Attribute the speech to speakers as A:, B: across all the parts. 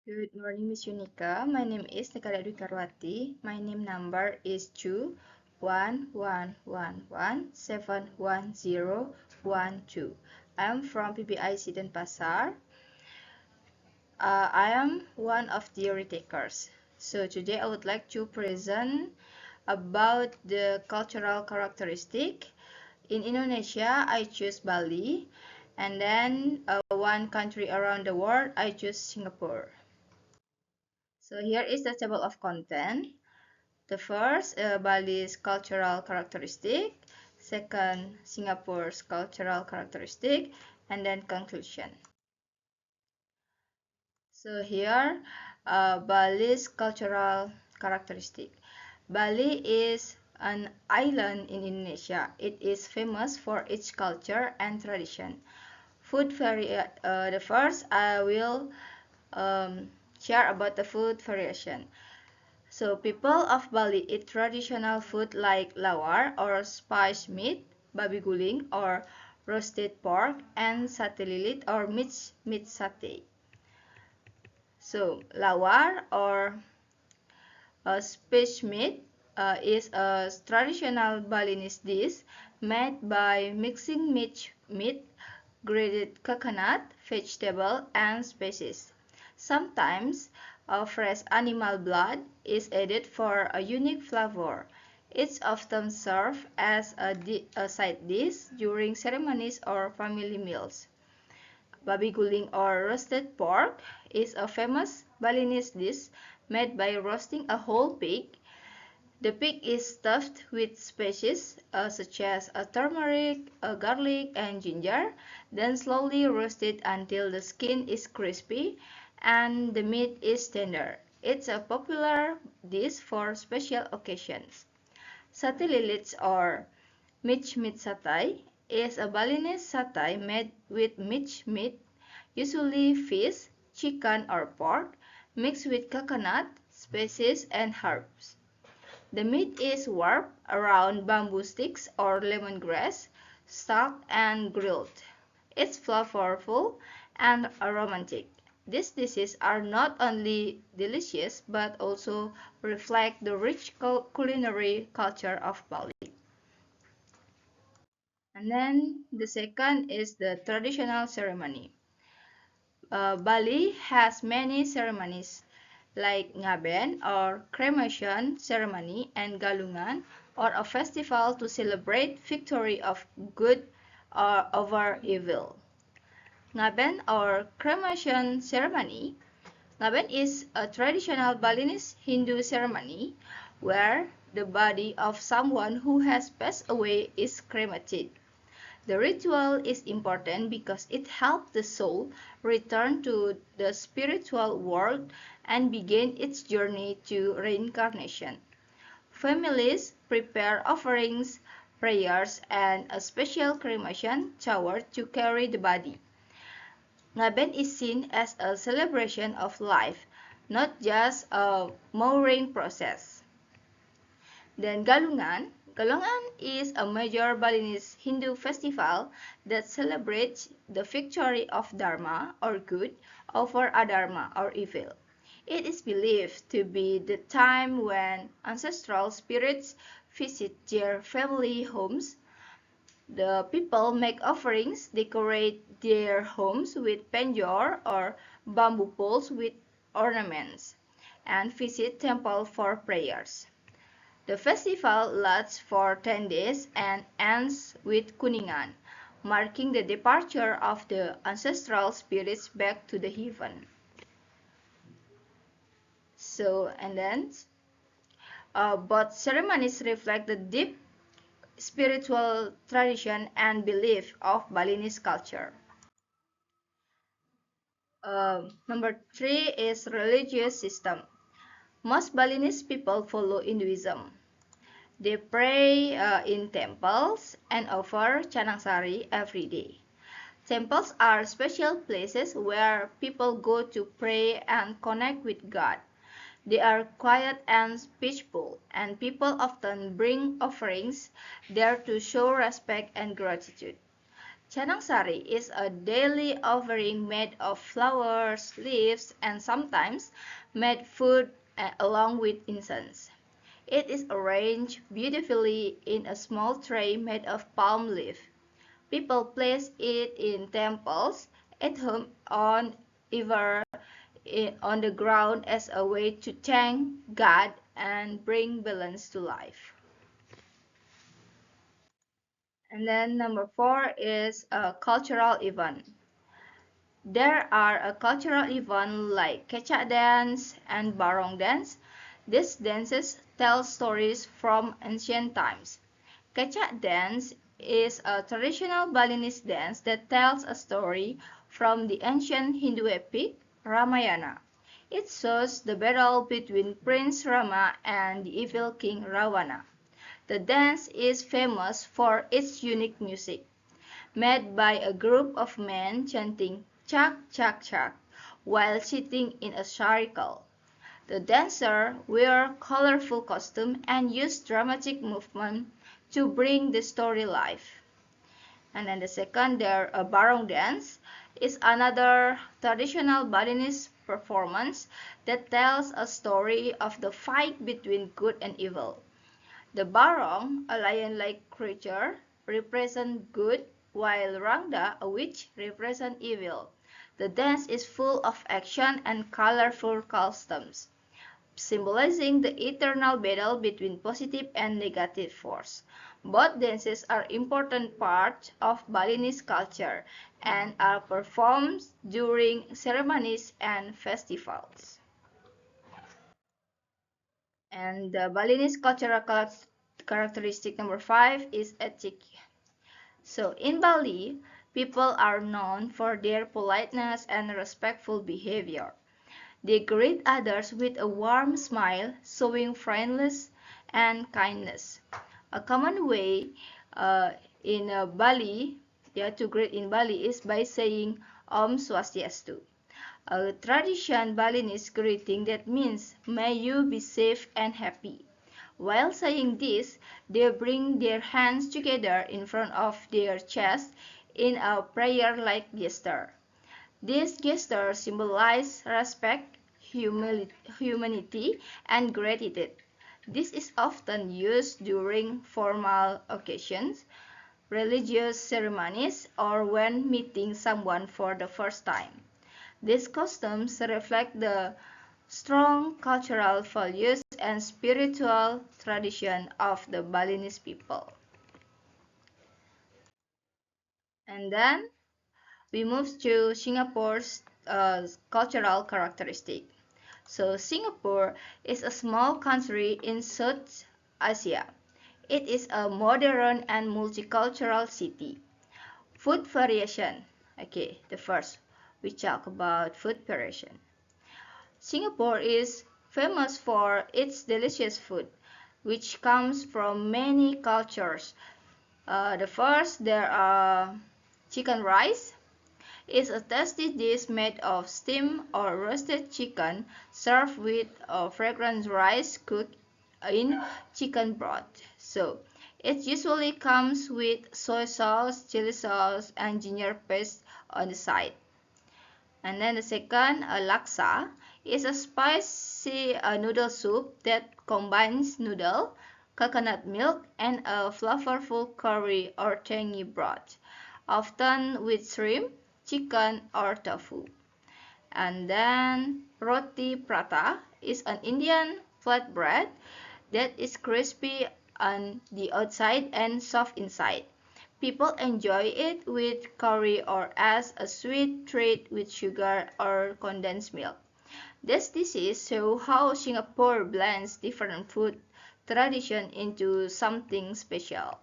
A: Good morning, Miss Yunika. My name is Kadek Dwi Karwati. My name number is 21111711012. I am from PBIC Denpasar. I am one of the retakers. So today I would like to present about the cultural characteristic. In Indonesia, I choose Bali, and then one country around the world, I choose Singapore. So here is the table of content. The first, Bali's cultural characteristic. Second, Singapore's cultural characteristic. And then conclusion. So here, Bali's cultural characteristic. Bali is an island in Indonesia. It is famous for its culture and tradition. The first I will share about the food variation. So people of Bali eat traditional food like lawar or spiced meat, babi guling or roasted pork, and sate lilit or meat satay. So lawar or spiced meat is a traditional Balinese dish made by mixing meat, grated coconut, vegetable, and spices. Sometimes fresh animal blood is added for a unique flavor. It's often served as a side dish during ceremonies or family meals. Babi guling or roasted pork is a famous Balinese dish made by roasting a whole pig. The pig is stuffed with spices such as turmeric, garlic, and ginger, then slowly roasted until the skin is crispy and the meat is tender. It's a popular dish for special occasions. Sate lilits or meat satay is a Balinese satay made with meat, usually fish, chicken, or pork, mixed with coconut, spices, and herbs. The meat is warped around bamboo sticks or lemongrass, stuck and grilled. It's flavorful and aromatic. These dishes are not only delicious but also reflect the rich culinary culture of Bali. And then the second is the traditional ceremony. Bali has many ceremonies like ngaben or cremation ceremony and galungan or a festival to celebrate victory of good over evil. Ngaben or cremation ceremony. Ngaben is a traditional Balinese Hindu ceremony where the body of someone who has passed away is cremated. The ritual is important because it helps the soul return to the spiritual world and begin its journey to reincarnation. Families prepare offerings, prayers, and a special cremation shower to carry the body. Ngaben is seen as a celebration of life, not just a mourning process. Then Galungan. Galungan is a major Balinese Hindu festival that celebrates the victory of Dharma or good over adharma or evil. It is believed to be the time when ancestral spirits visit their family homes. The people make offerings, decorate their homes with penjor or bamboo poles with ornaments, and visit temple for prayers. The festival lasts for 10 days and ends with Kuningan, marking the departure of the ancestral spirits back to the heaven. Both ceremonies reflect the deep spiritual tradition and belief of Balinese culture. Number 3 is religious system. Most Balinese people follow Hinduism. They pray in temples and offer chanangsari every day. Temples are special places where people go to pray and connect with God. They are quiet and peaceful, and people often bring offerings there to show respect and gratitude. Chanang sari is a daily offering made of flowers, leaves, and sometimes made food along with incense. It is arranged beautifully in a small tray made of palm leaf. People place it in temples, at home, on either on the ground as a way to thank God and bring balance to life. And then number four is a cultural event. There are a cultural event like Kecak dance and Barong dance. These dances tell stories from ancient times. Kecak dance is a traditional Balinese dance that tells a story from the ancient Hindu epic Ramayana. It shows the battle between Prince Rama and the evil King Ravana. The dance is famous for its unique music, made by a group of men chanting "chak chak chak" while sitting in a circle. The dancers wear colorful costumes and use dramatic movement to bring the story life. And then the second, there a barong dance is another traditional Balinese performance that tells a story of the fight between good and evil. The barong, a lion-like creature, represents good, while Rangda, a witch, represents evil. The dance is full of action and colorful costumes, symbolizing the eternal battle between positive and negative force. Both dances are important parts of Balinese culture and are performed during ceremonies and festivals. And the Balinese cultural characteristic number five is etiquette. So in Bali, people are known for their politeness and respectful behavior. They greet others with a warm smile, showing friendliness and kindness. A common way in Bali, to greet in Bali is by saying Om Swastiastu, a tradition Balinese greeting that means may you be safe and happy. While saying this, they bring their hands together in front of their chest in a prayer-like gesture. This gesture symbolizes respect, humanity, and gratitude. This is often used during formal occasions, religious ceremonies, or when meeting someone for the first time. These customs reflect the strong cultural values and spiritual tradition of the Balinese people. And then we move to Singapore's cultural characteristic. So Singapore is a small country in South Asia. It is a modern and multicultural city. Food variation. Okay, the first we talk about food variation. Singapore is famous for its delicious food, which comes from many cultures. The first, there are chicken rice. It's a tasty dish made of steamed or roasted chicken served with a fragrant rice cooked in chicken broth. So, it usually comes with soy sauce, chili sauce, and ginger paste on the side. And then the second, laksa, is a spicy noodle soup that combines noodle, coconut milk, and a flavorful curry or tangy broth, often with shrimp, chicken, or tofu. And then roti prata is an Indian flatbread that is crispy on the outside and soft inside. People enjoy it with curry or as a sweet treat with sugar or condensed milk. These dishes show how Singapore blends different food tradition into something special.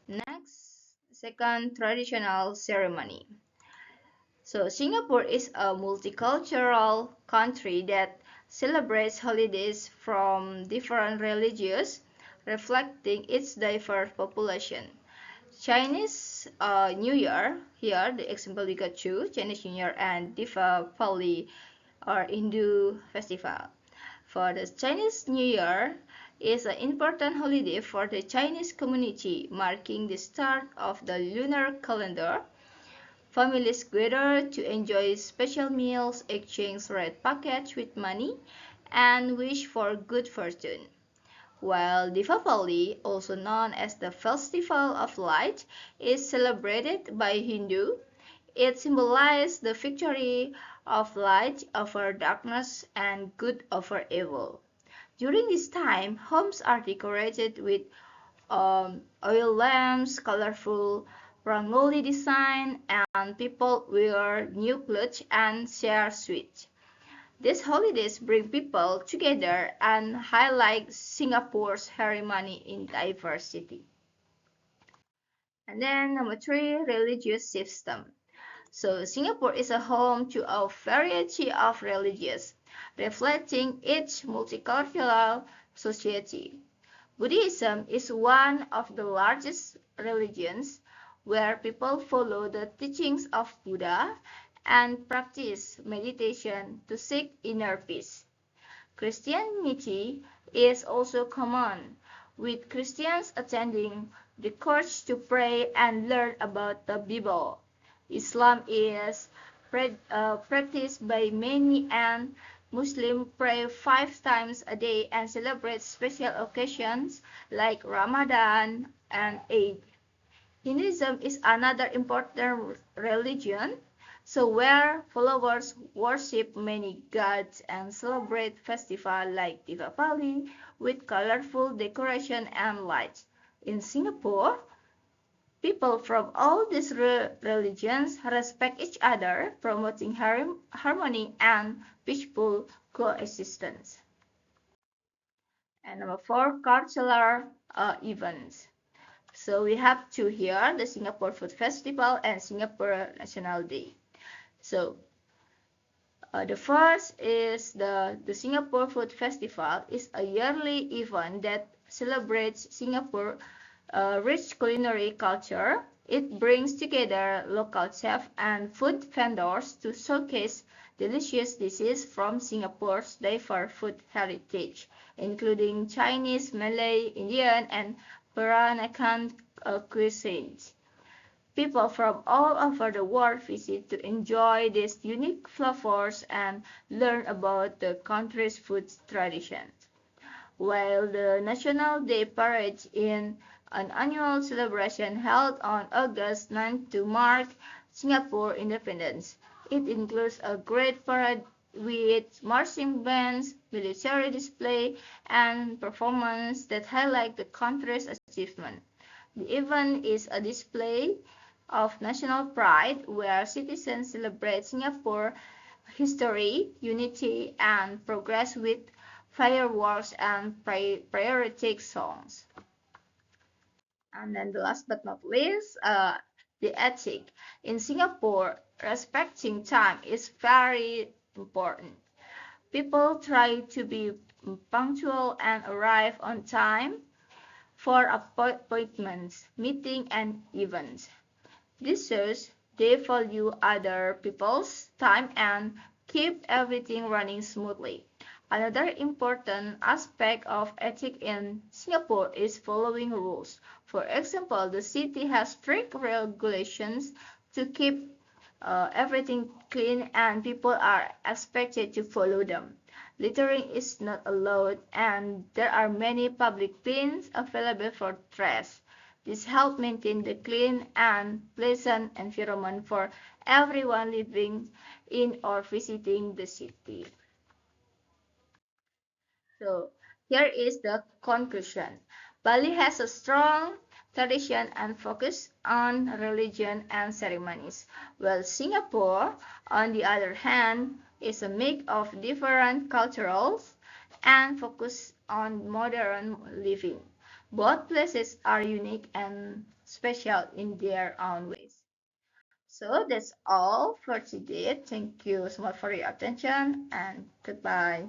A: Next, second traditional ceremony. So Singapore is a multicultural country that celebrates holidays from different religions, reflecting its diverse population. Chinese New Year, here the example we got two, Chinese New Year and Diwali or Hindu festival. For the Chinese New Year, is an important holiday for the Chinese community, marking the start of the lunar calendar. Families gather to enjoy special meals, exchange red packets with money, and wish for good fortune. While Deepavali, also known as the Festival of Light, is celebrated by Hindu, it symbolizes the victory of light over darkness and good over evil. During this time, homes are decorated with oil lamps, colorful rangoli design, and people wear new clothes and share sweets. These holidays bring people together and highlight Singapore's harmony in diversity. And then number three, religious system. So Singapore is a home to a variety of religions, reflecting its multicultural society. Buddhism is one of the largest religions where people follow the teachings of Buddha and practice meditation to seek inner peace. Christianity is also common, with Christians attending the church to pray and learn about the Bible. Islam is practiced by many, and Muslims pray 5 times a day and celebrate special occasions like Ramadan and Eid. Hinduism is another important religion, so where followers worship many gods and celebrate festivals like Diwali with colorful decoration and lights. In Singapore, people from all these religions respect each other, promoting harmony and peaceful coexistence. And number four, cultural events. So we have two here, the Singapore Food Festival and Singapore National Day. So the first is the Singapore Food Festival is a yearly event that celebrates Singapore rich culinary culture. It brings together local chefs and food vendors to showcase delicious dishes from Singapore's diverse food heritage, including Chinese, Malay, Indian, and Peranakan cuisines. People from all over the world visit to enjoy these unique flavors and learn about the country's food traditions. While the National Day Parade is an annual celebration held on August 9 to mark Singapore independence. It includes a great parade with marching bands, military display, and performances that highlight the country's achievement. The event is a display of national pride where citizens celebrate Singapore history, unity, and progress with fireworks and patriotic songs. And then the last but not least, the ethic. In Singapore, respecting time is very important. People try to be punctual and arrive on time for appointments, meetings, and events. This shows they value other people's time and keep everything running smoothly. Another important aspect of ethics in Singapore is following rules. For example, the city has strict regulations to keep everything clean, and people are expected to follow them. Littering is not allowed, and there are many public bins available for trash. This helps maintain the clean and pleasant environment for everyone living in or visiting the city. So here is the conclusion. Bali has a strong tradition and focus on religion and ceremonies, while Singapore, on the other hand, is a mix of different cultures and focus on modern living. Both places are unique and special in their own ways. So that's all for today. Thank you so much for your attention and goodbye.